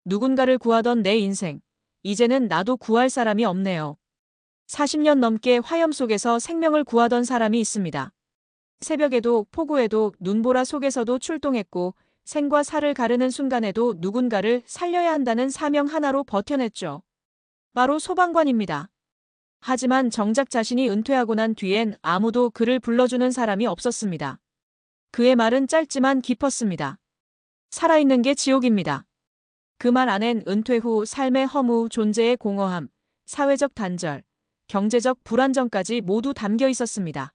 누군가를 구하던 내 인생. 이제는 나도 구할 사람이 없네요. 40년 넘게 화염 속에서 생명을 구하던 사람이 있습니다. 새벽에도 폭우에도 눈보라 속에서도 출동했고 생과 사를 가르는 순간에도 누군가를 살려야 한다는 사명 하나로 버텨냈죠. 바로 소방관입니다. 하지만 정작 자신이 은퇴하고 난 뒤엔 아무도 그를 불러주는 사람이 없었습니다. 그의 말은 짧지만 깊었습니다. 살아있는 게 지옥입니다. 그 말 안엔 은퇴 후 삶의 허무, 존재의 공허함, 사회적 단절, 경제적 불안정까지 모두 담겨 있었습니다.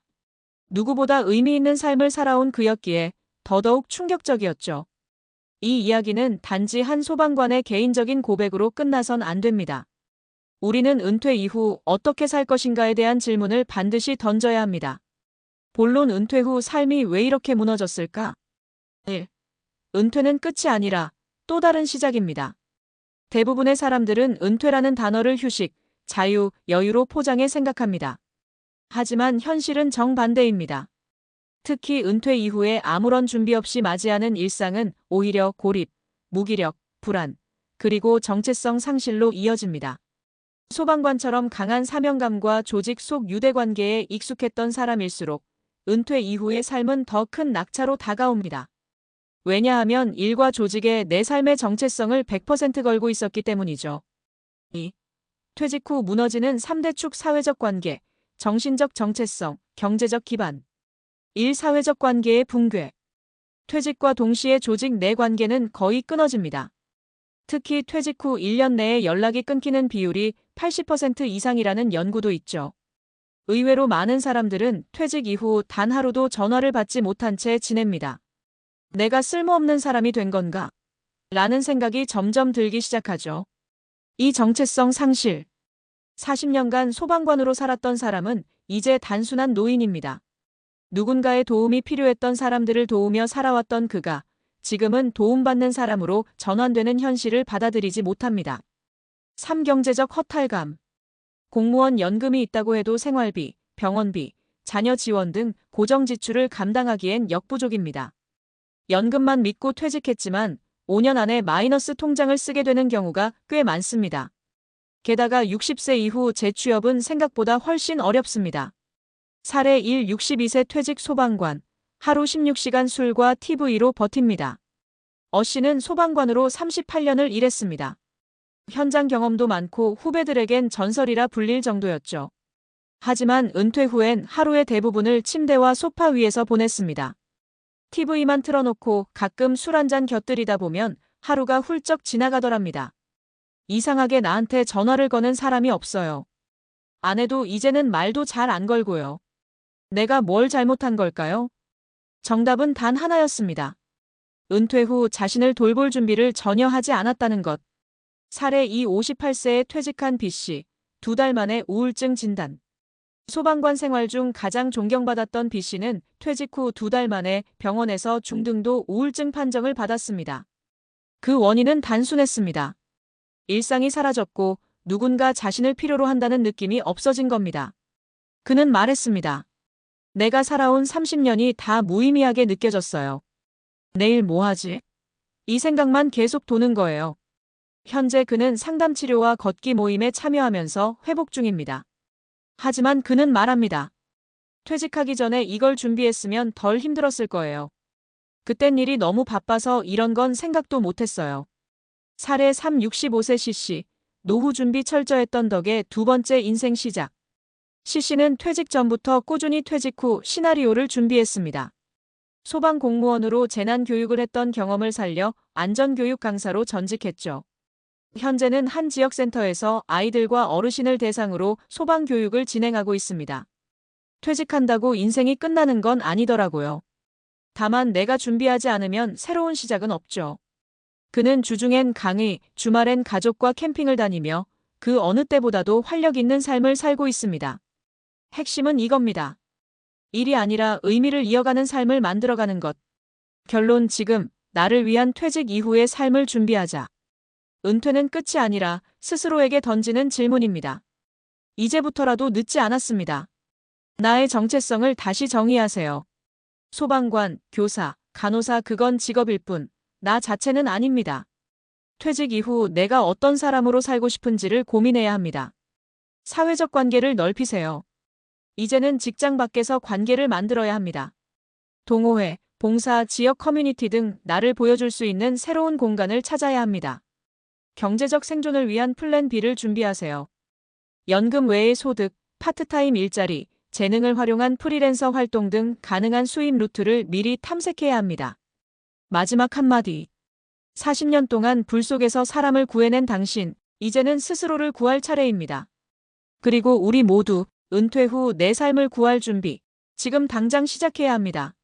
누구보다 의미 있는 삶을 살아온 그였기에 더더욱 충격적이었죠. 이 이야기는 단지 한 소방관의 개인적인 고백으로 끝나선 안 됩니다. 우리는 은퇴 이후 어떻게 살 것인가에 대한 질문을 반드시 던져야 합니다. 본론 은퇴 후 삶이 왜 이렇게 무너졌을까? 1. 은퇴는 끝이 아니라 또 다른 시작입니다. 대부분의 사람들은 은퇴라는 단어를 휴식, 자유, 여유로 포장해 생각합니다. 하지만 현실은 정반대입니다. 특히 은퇴 이후에 아무런 준비 없이 맞이하는 일상은 오히려 고립, 무기력, 불안, 그리고 정체성 상실로 이어집니다. 소방관처럼 강한 사명감과 조직 속 유대관계에 익숙했던 사람일수록 은퇴 이후의 삶은 더 큰 낙차로 다가옵니다. 왜냐하면 일과 조직에 내 삶의 정체성을 100% 걸고 있었기 때문이죠. 2. 퇴직 후 무너지는 3대 축 사회적 관계, 정신적 정체성, 경제적 기반. 1. 사회적 관계의 붕괴. 퇴직과 동시에 조직 내 관계는 거의 끊어집니다. 특히 퇴직 후 1년 내에 연락이 끊기는 비율이 80% 이상이라는 연구도 있죠. 의외로 많은 사람들은 퇴직 이후 단 하루도 전화를 받지 못한 채 지냅니다. 내가 쓸모없는 사람이 된 건가? 라는 생각이 점점 들기 시작하죠. 이 정체성 상실. 40년간 소방관으로 살았던 사람은 이제 단순한 노인입니다. 누군가의 도움이 필요했던 사람들을 도우며 살아왔던 그가 지금은 도움받는 사람으로 전환되는 현실을 받아들이지 못합니다. 3. 경제적 허탈감. 공무원 연금이 있다고 해도 생활비, 병원비, 자녀 지원 등 고정 지출을 감당하기엔 역부족입니다. 연금만 믿고 퇴직했지만 5년 안에 마이너스 통장을 쓰게 되는 경우가 꽤 많습니다. 게다가 60세 이후 재취업은 생각보다 훨씬 어렵습니다. 사례 1. 62세 퇴직 소방관. 하루 16시간 술과 TV로 버팁니다. 씨는 소방관으로 38년을 일했습니다. 현장 경험도 많고 후배들에겐 전설이라 불릴 정도였죠. 하지만 은퇴 후엔 하루의 대부분을 침대와 소파 위에서 보냈습니다. TV만 틀어놓고 가끔 술 한잔 곁들이다 보면 하루가 훌쩍 지나가더랍니다. 이상하게 나한테 전화를 거는 사람이 없어요. 아내도 이제는 말도 잘 안 걸고요. 내가 뭘 잘못한 걸까요? 정답은 단 하나였습니다. 은퇴 후 자신을 돌볼 준비를 전혀 하지 않았다는 것. 사례 2. 58세에 퇴직한 B씨. 2달 만에 우울증 진단. 소방관 생활 중 가장 존경받았던 B씨는 퇴직 후 2달 만에 병원에서 중등도 우울증 판정을 받았습니다. 그 원인은 단순했습니다. 일상이 사라졌고 누군가 자신을 필요로 한다는 느낌이 없어진 겁니다. 그는 말했습니다. 내가 살아온 30년이 다 무의미하게 느껴졌어요. 내일 뭐 하지? 이 생각만 계속 도는 거예요. 현재 그는 상담 치료와 걷기 모임에 참여하면서 회복 중입니다. 하지만 그는 말합니다. 퇴직하기 전에 이걸 준비했으면 덜 힘들었을 거예요. 그땐 일이 너무 바빠서 이런 건 생각도 못했어요. 사례 3. 65세 C씨. 노후 준비 철저했던 덕에 두 번째 인생 시작. C씨는 퇴직 전부터 꾸준히 퇴직 후 시나리오를 준비했습니다. 소방 공무원으로 재난 교육을 했던 경험을 살려 안전교육 강사로 전직했죠. 현재는 한 지역센터에서 아이들과 어르신을 대상으로 소방 교육을 진행하고 있습니다. 퇴직한다고 인생이 끝나는 건 아니더라고요. 다만 내가 준비하지 않으면 새로운 시작은 없죠. 그는 주중엔 강의, 주말엔 가족과 캠핑을 다니며 그 어느 때보다도 활력 있는 삶을 살고 있습니다. 핵심은 이겁니다. 일이 아니라 의미를 이어가는 삶을 만들어가는 것. 결론 지금 나를 위한 퇴직 이후의 삶을 준비하자. 은퇴는 끝이 아니라 스스로에게 던지는 질문입니다. 이제부터라도 늦지 않았습니다. 나의 정체성을 다시 정의하세요. 소방관, 교사, 간호사 그건 직업일 뿐, 나 자체는 아닙니다. 퇴직 이후 내가 어떤 사람으로 살고 싶은지를 고민해야 합니다. 사회적 관계를 넓히세요. 이제는 직장 밖에서 관계를 만들어야 합니다. 동호회, 봉사, 지역 커뮤니티 등 나를 보여줄 수 있는 새로운 공간을 찾아야 합니다. 경제적 생존을 위한 플랜 B를 준비하세요. 연금 외의 소득, 파트타임 일자리, 재능을 활용한 프리랜서 활동 등 가능한 수입 루트를 미리 탐색해야 합니다. 마지막 한마디. 40년 동안 불 속에서 사람을 구해낸 당신, 이제는 스스로를 구할 차례입니다. 그리고 우리 모두 은퇴 후 내 삶을 구할 준비, 지금 당장 시작해야 합니다.